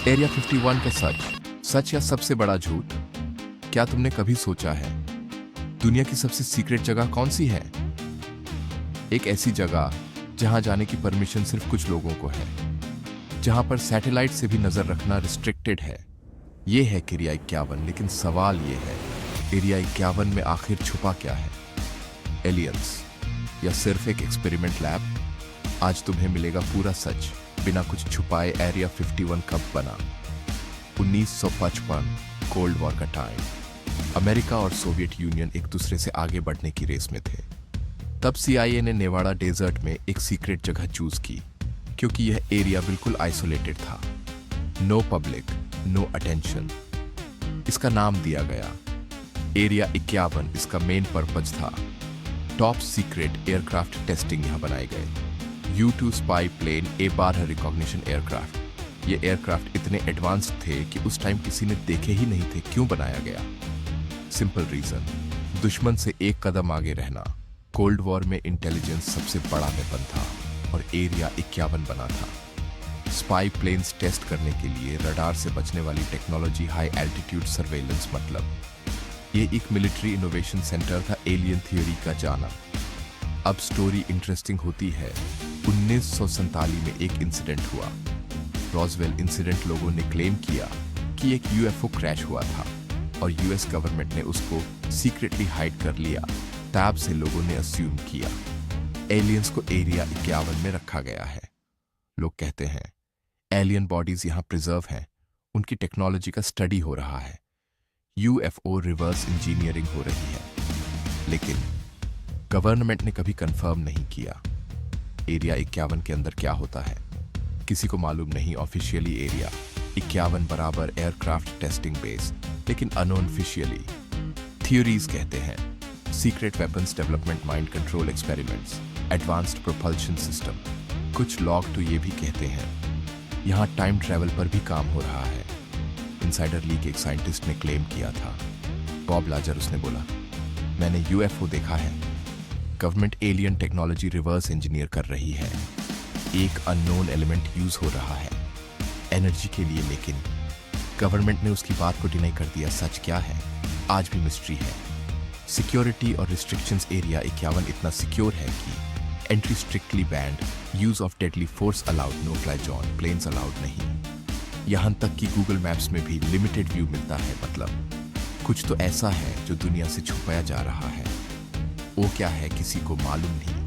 Area 51 का सच, सच या सबसे बड़ा झूठ। क्या तुमने कभी सोचा है दुनिया की सबसे सीक्रेट जगह कौन सी है? एक ऐसी जगह जहां जाने की परमिशन सिर्फ कुछ लोगों को है, जहां पर सैटेलाइट से भी नजर रखना रिस्ट्रिक्टेड है। यह है एरिया 51। लेकिन सवाल यह है, एरिया 51 में आखिर छुपा क्या है? एलियंस या सिर्फ एक एक्सपेरिमेंट लैब? आज तुम्हें मिलेगा पूरा सच, बिना कुछ छुपाए। एरिया 51 कब बना? 1955, कोल्ड वॉर का टाइम। अमेरिका और सोवियत यूनियन एक दूसरे से आगे बढ़ने की रेस में थे। तब CIA ने नेवाडा डेजर्ट में एक सीक्रेट जगह चूज की, क्योंकि यह एरिया बिल्कुल आइसोलेटेड था। No public, no attention. इसका नाम दिया गया एरिया 51। इसका मेन पर्पज था टॉप सीक्रेट एयरक्राफ्ट टेस्टिंग। यहां बनाए गए U-2 spy plane, A-12 recognition aircraft. ये एयरक्राफ्ट इतने एडवांस्ड थे कि उस टाइम किसी ने देखे ही नहीं थे। क्यों बनाया गया? सिंपल रीजन, दुश्मन से एक कदम आगे रहना। कोल्ड वॉर में इंटेलिजेंस सबसे बड़ा वेपन था और एरिया 51 बना था। स्पाई प्लेन्स टेस्ट करने के लिए रडार से बचने वाली टेक्नोलॉजी, हाई एल्टीट्यूड सर्वेलेंस। मतलब ये एक मिलिट्री इनोवेशन सेंटर था एलियन थियोरी का जाना। अब स्टोरी इंटरेस्टिंग होती है। 1947 में एक इंसिडेंट हुआ, रॉसवेल इंसिडेंट। लोगों ने क्लेम किया कि एक UFO क्रैश हुआ था और US गवर्नमेंट ने उसको सीक्रेटली हाइड कर लिया। तब से लोगों ने अस्यूम किया एलियंस को एरिया 51 में रखा गया है। लोग कहते हैं एलियन बॉडीज यहां प्रिजर्व हैं, उनकी टेक्नोलॉजी का स्टडी हो रहा है, UFO रिवर्स इंजीनियरिंग हो रही है। लेकिन गवर्नमेंट ने कभी कंफर्म नहीं किया एरिया 51 के अंदर क्या होता है। किसी को मालूम नहीं। ऑफिशियली एरिया 51 बराबर एयरक्राफ्ट टेस्टिंग बेस, लेकिन अनऑफिशियली थियोरीज कहते हैं secret weapons development, mind control experiments, advanced propulsion system. कुछ लॉग तो ये भी कहते हैं यहां टाइम ट्रैवल पर भी काम हो रहा है। इनसाइडर लीक एक साइंटिस्ट ने क्लेम किया था, बॉब लाजर। उसने बोला मैंने UFO देखा है। Government alien technology reverse engineer कर रही है। एक अननोन एलिमेंट यूज हो रहा है एनर्जी के लिए, लेकिन गवर्नमेंट ने उसकी बात को डिनाई कर दिया। सच क्या है आज भी मिस्ट्री है। सिक्योरिटी और रिस्ट्रिक्शंस। एरिया 51 इतना सिक्योर है कि entry strictly banned, use of deadly force allowed, no fly zone, planes allowed नहीं। यहां तक कि गूगल मैप्स में भी लिमिटेड व्यू मिलता है। मतलब कुछ तो ऐसा है जो दुनिया से छुपाया जा रहा है। वो क्या है किसी को मालूम नहीं।